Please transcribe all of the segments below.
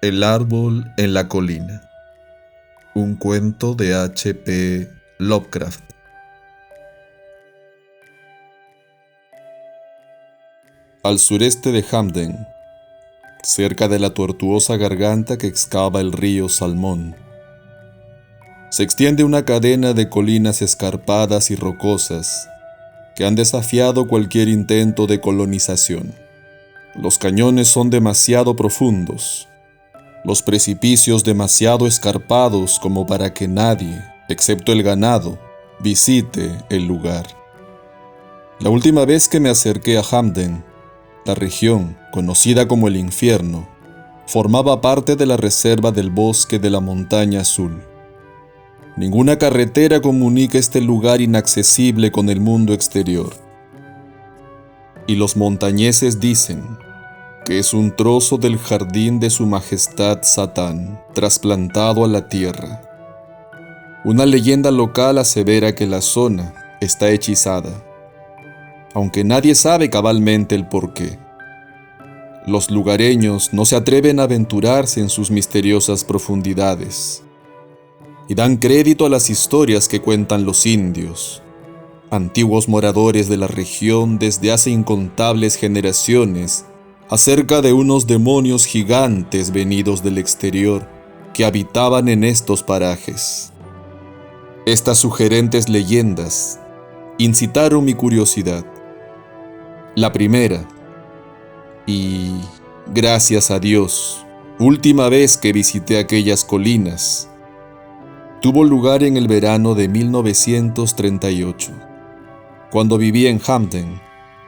El árbol en la colina. Un cuento de H.P. Lovecraft. Al sureste de Hamden, cerca de la tortuosa garganta que excava el río Salmón, se extiende una cadena de colinas escarpadas y rocosas que han desafiado cualquier intento de colonización. Los cañones son demasiado profundos, los precipicios demasiado escarpados como para que nadie, excepto el ganado, visite el lugar. La última vez que me acerqué a Hamden, la región, conocida como el Infierno, formaba parte de la reserva del bosque de la Montaña Azul. Ninguna carretera comunica este lugar inaccesible con el mundo exterior. Y los montañeses dicen que es un trozo del jardín de su majestad Satán, trasplantado a la tierra. Una leyenda local asevera que la zona está hechizada, aunque nadie sabe cabalmente el porqué. Los lugareños no se atreven a aventurarse en sus misteriosas profundidades y dan crédito a las historias que cuentan los indios, antiguos moradores de la región desde hace incontables generaciones, acerca de unos demonios gigantes venidos del exterior que habitaban en estos parajes. Estas sugerentes leyendas incitaron mi curiosidad. La primera, y gracias a Dios, última vez que visité aquellas colinas, tuvo lugar en el verano de 1938, cuando vivía en Hamden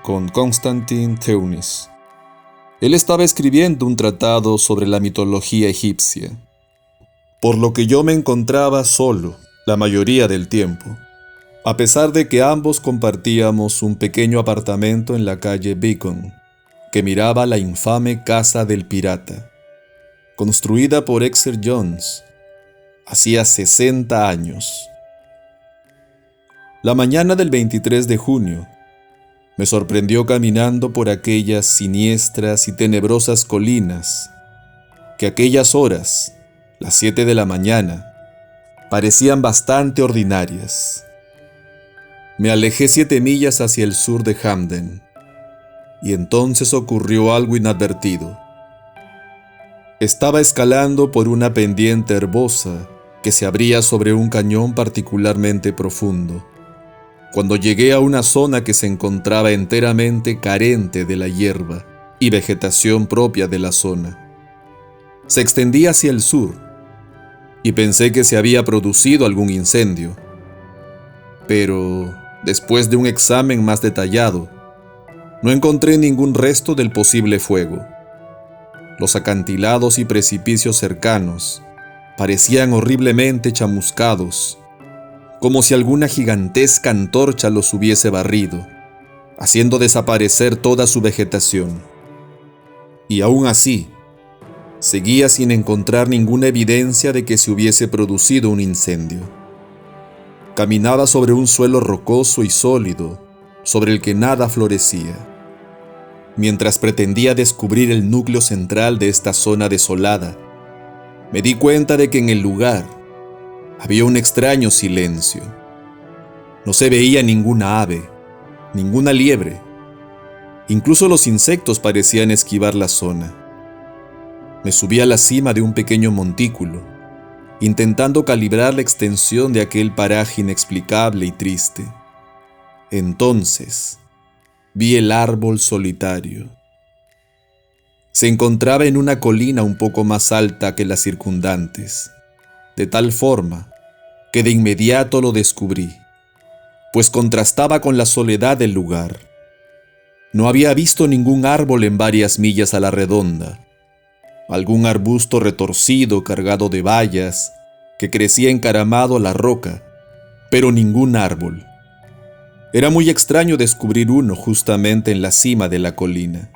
con Constantin Theunis. Él estaba escribiendo un tratado sobre la mitología egipcia, por lo que yo me encontraba solo la mayoría del tiempo, a pesar de que ambos compartíamos un pequeño apartamento en la calle Beacon, que miraba la infame casa del pirata, construida por Exeter Jones hacía 60 años. La mañana del 23 de junio, me sorprendió caminando por aquellas siniestras y tenebrosas colinas, que a aquellas horas, las 7 de la mañana, parecían bastante ordinarias. Me alejé 7 millas hacia el sur de Hamden, y entonces ocurrió algo inadvertido. Estaba escalando por una pendiente herbosa que se abría sobre un cañón particularmente profundo, cuando llegué a una zona que se encontraba enteramente carente de la hierba y vegetación propia de la zona. Se extendía hacia el sur, y pensé que se había producido algún incendio. Pero, después de un examen más detallado, no encontré ningún resto del posible fuego. Los acantilados y precipicios cercanos parecían horriblemente chamuscados, como si alguna gigantesca antorcha los hubiese barrido, haciendo desaparecer toda su vegetación. Y aún así, seguía sin encontrar ninguna evidencia de que se hubiese producido un incendio. Caminaba sobre un suelo rocoso y sólido, sobre el que nada florecía. Mientras pretendía descubrir el núcleo central de esta zona desolada, me di cuenta de que en el lugar había un extraño silencio. No se veía ninguna ave, ninguna liebre. Incluso los insectos parecían esquivar la zona. Me subí a la cima de un pequeño montículo, intentando calibrar la extensión de aquel paraje inexplicable y triste. Entonces, vi el árbol solitario. Se encontraba en una colina un poco más alta que las circundantes, de tal forma que de inmediato lo descubrí, pues contrastaba con la soledad del lugar. No había visto ningún árbol en varias millas a la redonda, algún arbusto retorcido cargado de bayas que crecía encaramado a la roca, pero ningún árbol. Era muy extraño descubrir uno justamente en la cima de la colina.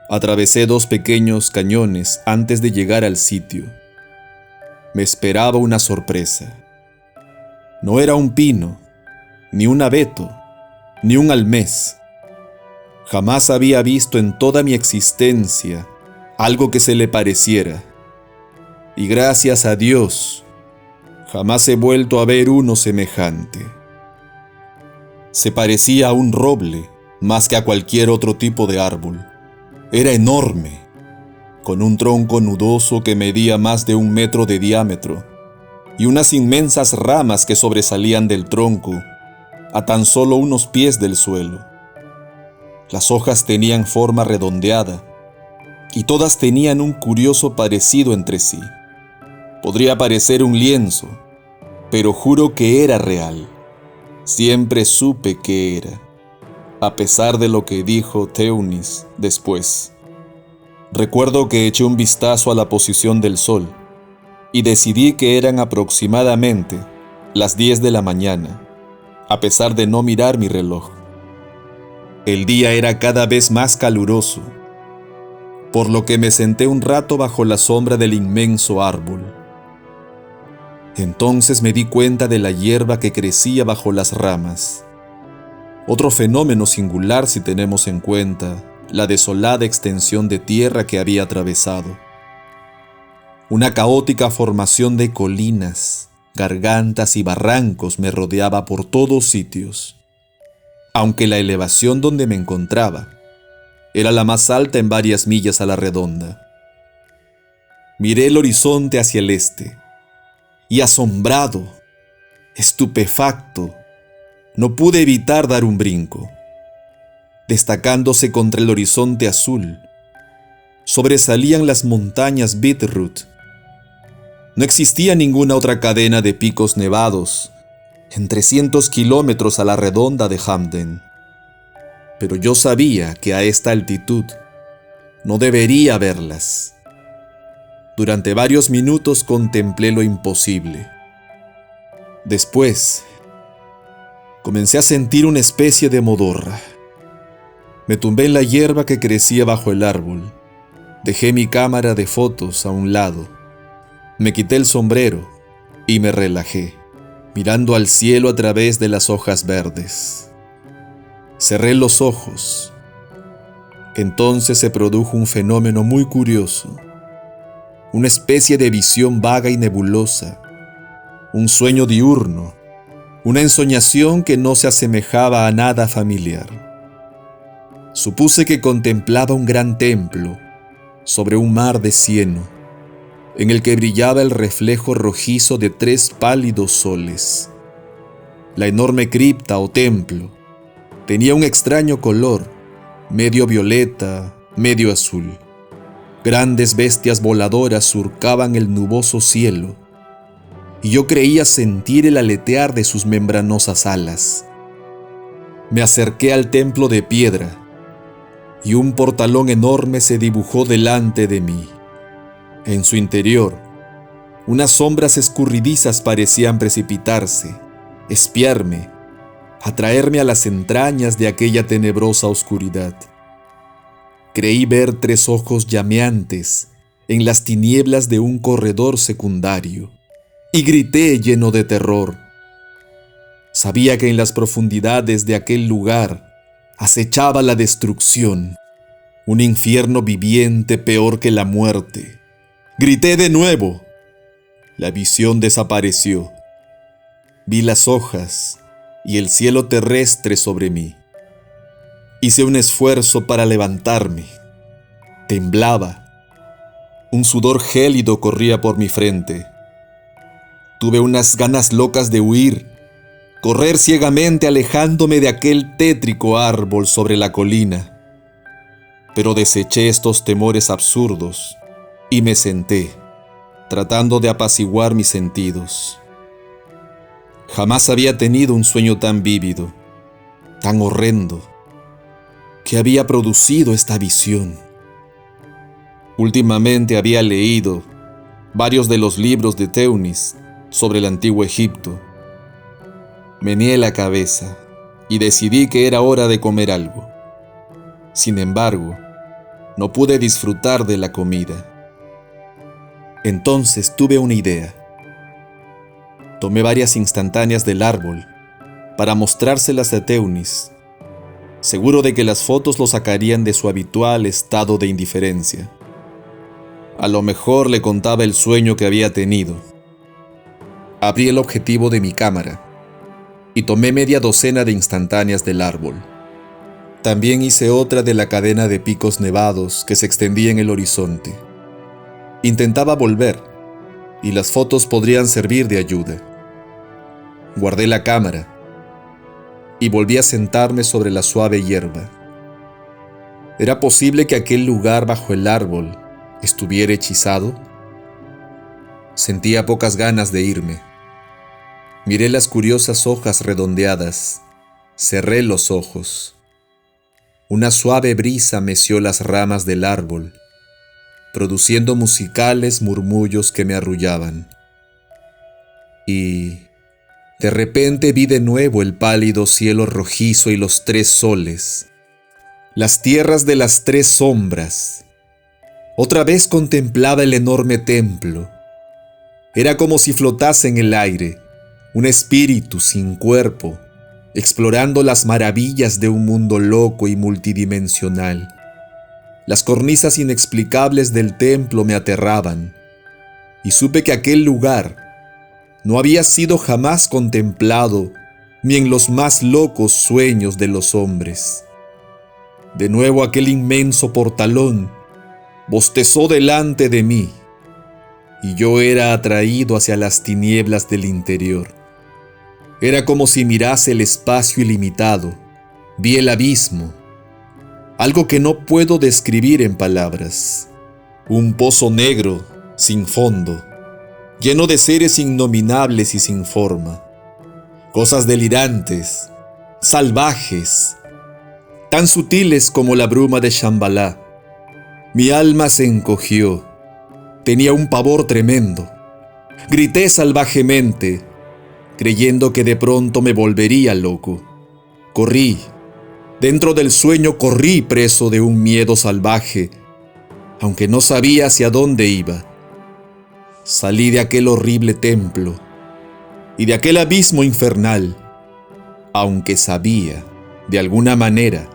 Atravesé 2 pequeños cañones antes de llegar al sitio. Me esperaba una sorpresa. No era un pino, ni un abeto, ni un almés. Jamás había visto en toda mi existencia algo que se le pareciera. Y gracias a Dios, jamás he vuelto a ver uno semejante. Se parecía a un roble más que a cualquier otro tipo de árbol. Era enorme, con un tronco nudoso que medía más de 1 metro de diámetro y unas inmensas ramas que sobresalían del tronco a tan solo unos pies del suelo. Las hojas tenían forma redondeada y todas tenían un curioso parecido entre sí. Podría parecer un lienzo, pero juro que era real. Siempre supe que era, a pesar de lo que dijo Teunis después. Recuerdo que eché un vistazo a la posición del sol y decidí que eran aproximadamente las 10 de la mañana, a pesar de no mirar mi reloj. El día era cada vez más caluroso, por lo que me senté un rato bajo la sombra del inmenso árbol. Entonces me di cuenta de la hierba que crecía bajo las ramas. Otro fenómeno singular si tenemos en cuenta la desolada extensión de tierra que había atravesado. Una caótica formación de colinas, gargantas y barrancos me rodeaba por todos sitios, aunque la elevación donde me encontraba era la más alta en varias millas a la redonda. Miré el horizonte hacia el este, y asombrado, estupefacto, no pude evitar dar un brinco. Destacándose contra el horizonte azul, sobresalían las montañas Bitterroot. No existía ninguna otra cadena de picos nevados en 300 kilómetros a la redonda de Hamden. Pero yo sabía que a esta altitud no debería verlas. Durante varios minutos contemplé lo imposible. Después, comencé a sentir una especie de modorra. Me tumbé en la hierba que crecía bajo el árbol. Dejé mi cámara de fotos a un lado. Me quité el sombrero y me relajé, mirando al cielo a través de las hojas verdes. Cerré los ojos. Entonces se produjo un fenómeno muy curioso. Una especie de visión vaga y nebulosa. Un sueño diurno. Una ensoñación que no se asemejaba a nada familiar. Supuse que contemplaba un gran templo sobre un mar de cieno, en el que brillaba el reflejo rojizo de 3 pálidos soles. La enorme cripta o templo tenía un extraño color, medio violeta, medio azul. Grandes bestias voladoras surcaban el nuboso cielo, y yo creía sentir el aletear de sus membranosas alas. Me acerqué al templo de piedra, y un portalón enorme se dibujó delante de mí. En su interior, unas sombras escurridizas parecían precipitarse, espiarme, atraerme a las entrañas de aquella tenebrosa oscuridad. Creí ver 3 ojos llameantes en las tinieblas de un corredor secundario, y grité lleno de terror. Sabía que en las profundidades de aquel lugar acechaba la destrucción, un infierno viviente peor que la muerte. Grité de nuevo. La visión desapareció. Vi las hojas y el cielo terrestre sobre mí. Hice un esfuerzo para levantarme. Temblaba. Un sudor gélido corría por mi frente. Tuve unas ganas locas de huir, correr ciegamente alejándome de aquel tétrico árbol sobre la colina. Pero deseché estos temores absurdos y me senté, tratando de apaciguar mis sentidos. Jamás había tenido un sueño tan vívido, tan horrendo. ¿Qué había producido esta visión? Últimamente había leído varios de los libros de Teunis sobre el antiguo Egipto. Meneé la cabeza y decidí que era hora de comer algo. Sin embargo, no pude disfrutar de la comida. Entonces tuve una idea. Tomé varias instantáneas del árbol para mostrárselas a Teunis, seguro de que las fotos lo sacarían de su habitual estado de indiferencia. A lo mejor le contaba el sueño que había tenido. Abrí el objetivo de mi cámara y tomé media docena de instantáneas del árbol. También hice otra de la cadena de picos nevados que se extendía en el horizonte. Intentaba volver, y las fotos podrían servir de ayuda. Guardé la cámara y volví a sentarme sobre la suave hierba. ¿Era posible que aquel lugar bajo el árbol estuviera hechizado? Sentía pocas ganas de irme. Miré las curiosas hojas redondeadas. Cerré los ojos. Una suave brisa meció las ramas del árbol, produciendo musicales murmullos que me arrullaban. Y de repente vi de nuevo el pálido cielo rojizo y los 3 soles, las tierras de las 3 sombras. Otra vez contemplaba el enorme templo. Era como si flotase en el aire, un espíritu sin cuerpo, explorando las maravillas de un mundo loco y multidimensional. Las cornisas inexplicables del templo me aterraban, y supe que aquel lugar no había sido jamás contemplado ni en los más locos sueños de los hombres. De nuevo aquel inmenso portalón bostezó delante de mí, y yo era atraído hacia las tinieblas del interior. Era como si mirase el espacio ilimitado. Vi el abismo, algo que no puedo describir en palabras. Un pozo negro, sin fondo, lleno de seres innominables y sin forma. Cosas delirantes, salvajes, tan sutiles como la bruma de Shambhala. Mi alma se encogió. Tenía un pavor tremendo. Grité salvajemente, creyendo que de pronto me volvería loco. Corrí. Dentro del sueño corrí preso de un miedo salvaje, aunque no sabía hacia dónde iba. Salí de aquel horrible templo y de aquel abismo infernal, aunque sabía, de alguna manera,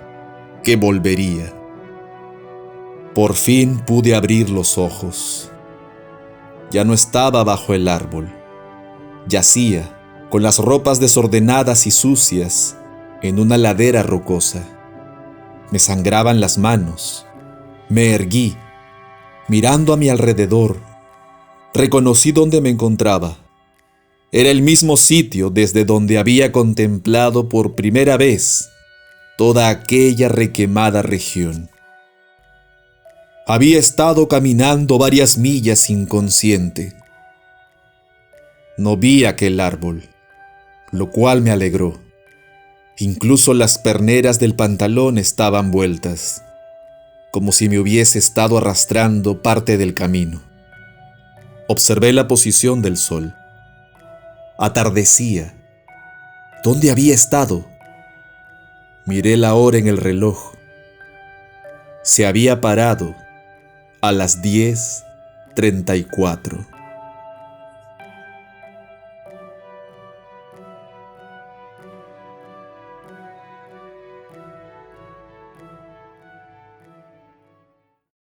que volvería. Por fin pude abrir los ojos. Ya no estaba bajo el árbol. Yacía, con las ropas desordenadas y sucias, en una ladera rocosa. Me sangraban las manos. Me erguí, mirando a mi alrededor. Reconocí dónde me encontraba. Era el mismo sitio desde donde había contemplado por primera vez toda aquella requemada región. Había estado caminando varias millas inconsciente. No vi aquel árbol, lo cual me alegró. Incluso las perneras del pantalón estaban vueltas, como si me hubiese estado arrastrando parte del camino. Observé la posición del sol. Atardecía. ¿Dónde había estado? Miré la hora en el reloj. Se había parado a las 10:34.